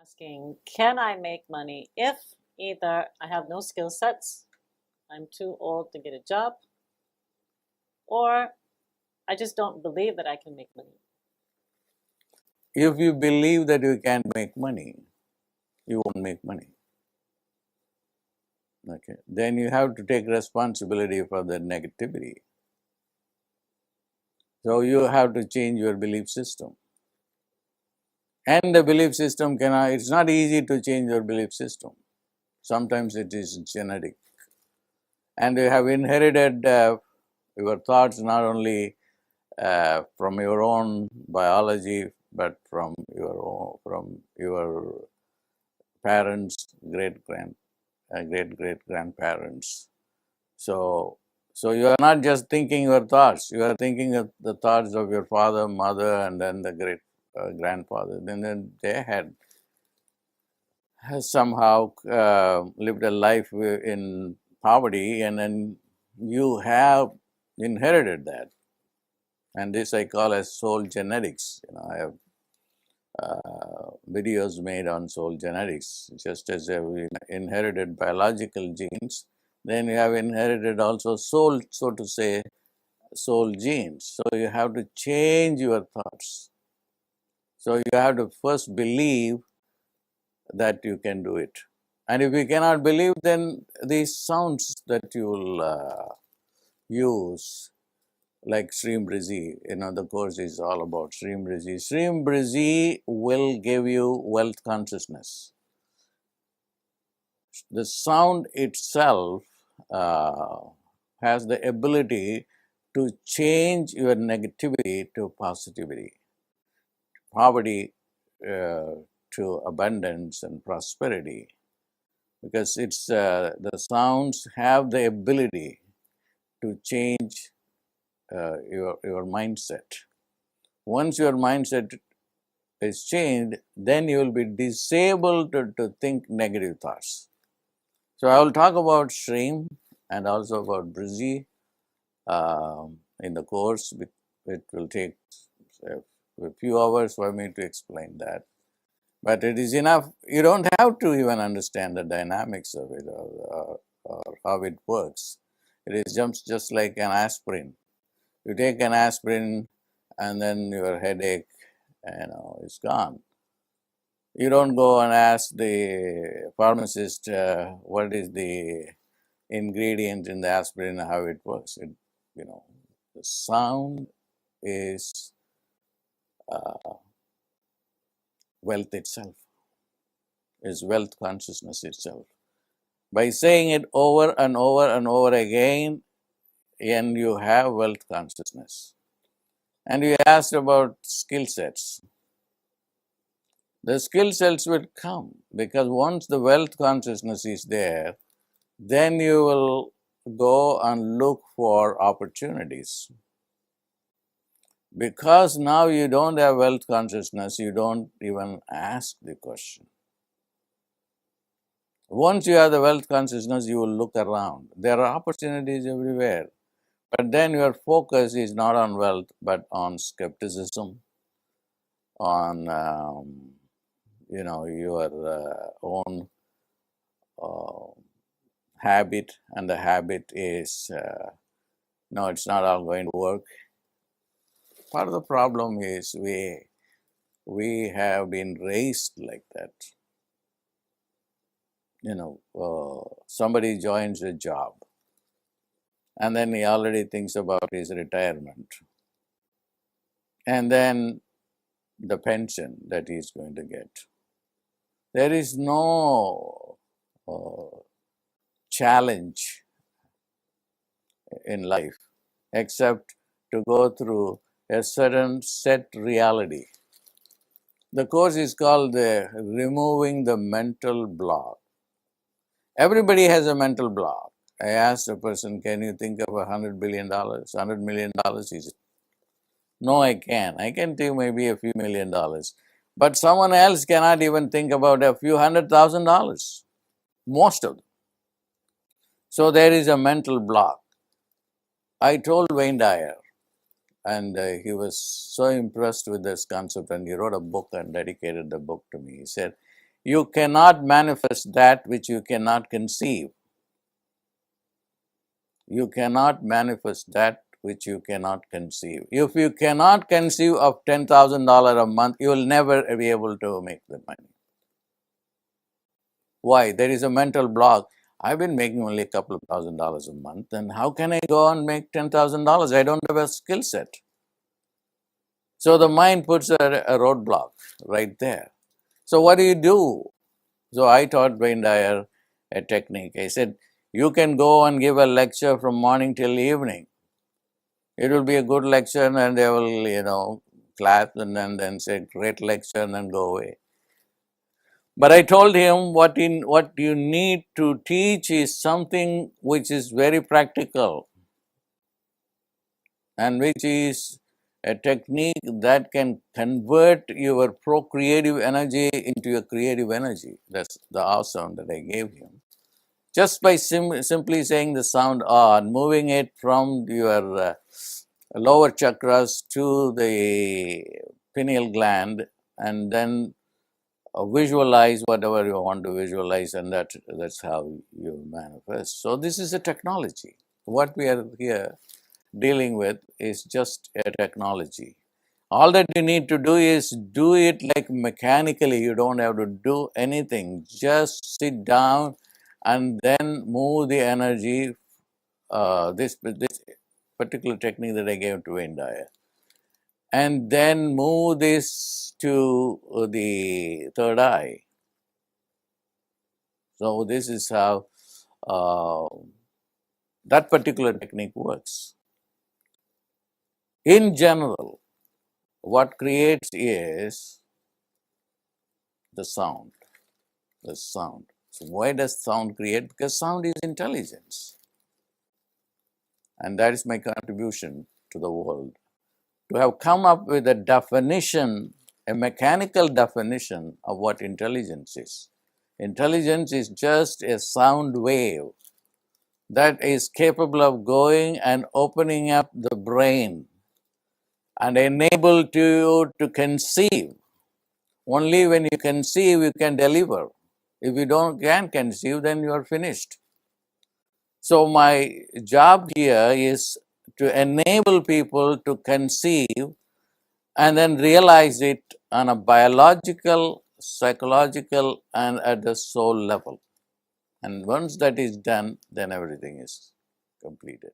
asking, can I make money if either I have no skill sets, I'm too old to get a job, or I just don't believe that I can make money? If you believe that you can't make money, you won't make money. Okay. Then you have to take responsibility for the negativity. So you have to change your belief system. And the belief system it's not easy to change your belief system. Sometimes it is genetic. And you have inherited your thoughts not only from your own biology, but from your parents, great grandparents. So you are not just thinking your thoughts; you are thinking of the thoughts of your father, mother, and then the great grandfather. Then they had somehow lived a life in poverty, and then you have inherited that. And this I call as soul genetics. I have videos made on soul genetics. Just as we inherited biological genes, then you have inherited also soul, so to say, soul genes. So you have to change your thoughts. So you have to first believe that you can do it. And if you cannot believe, then these sounds that you will use, like Shreem Brzee, the course is all about Shreem Brzee. Shreem Brzee will give you wealth consciousness. The sound itself has the ability to change your negativity to positivity, poverty to abundance and prosperity, because the sounds have the ability to change your mindset. Once your mindset is changed, then you will be disabled to think negative thoughts. So I will talk about Shreem and also about Brzee in the course. It will take a few hours for me to explain that. But it is enough. You don't have to even understand the dynamics of it or how it works. It is just like an aspirin. You take an aspirin and then your headache, is gone. You don't go and ask the pharmacist what is the ingredient in the aspirin, how it works. The sound is wealth itself, is wealth consciousness itself. By saying it over and over and over again, and you have wealth consciousness. And you asked about skill sets. The skill sets will come because once the wealth consciousness is there, then you will go and look for opportunities. Because now you don't have wealth consciousness, you don't even ask the question. Once you have the wealth consciousness, you will look around. There are opportunities everywhere. But then your focus is not on wealth, but on skepticism, on your own habit, and the habit is no, it's not all going to work. Part of the problem is we have been raised like that. Somebody joins a job, and then he already thinks about his retirement, and then the pension that he's going to get. There is no challenge in life except to go through a certain set reality. The course is called Removing the Mental Block. Everybody has a mental block. I asked a person, can you think of $100 billion, $100 million? He said, no, I can. I can think maybe a few $1,000,000. But someone else cannot even think about a few $100,000. Most of them. So there is a mental block. I told Wayne Dyer, and he was so impressed with this concept, and he wrote a book and dedicated the book to me. He said, You cannot manifest that which you cannot conceive. You cannot manifest that which you cannot conceive. If you cannot conceive of $10,000 a month, you will never be able to make the money. Why? There is a mental block. I've been making only a couple of $1,000 a month, and how can I go and make $10,000? I don't have a skill set. So the mind puts a roadblock right there. So what do? So I taught Wayne Dyer a technique. I said, you can go and give a lecture from morning till evening. It will be a good lecture, and they will, clap and then say, great lecture, and then go away. But I told him what you need to teach is something which is very practical and which is a technique that can convert your procreative energy into a creative energy. That's the awesome that I gave him. Just by simply saying the sound on, moving it from your lower chakras to the pineal gland, and then visualize whatever you want to visualize, and that's how you manifest. So this is a technology. What we are here dealing with is just a technology. All that you need to do is do it like mechanically. You don't have to do anything. Just sit down and then move the energy. This particular technique that I gave to Wayne Dyer, and then move this to the third eye. So this is how that particular technique works. In general, what creates is the sound. The sound. So why does sound create? Because sound is intelligence. And that is my contribution to the world. To have come up with a definition, a mechanical definition of what intelligence is. Intelligence is just a sound wave that is capable of going and opening up the brain and enable you to conceive. Only when you conceive, you can deliver. If you can't conceive, then you are finished. So my job here is to enable people to conceive and then realize it on a biological, psychological, and at the soul level. And once that is done, then everything is completed.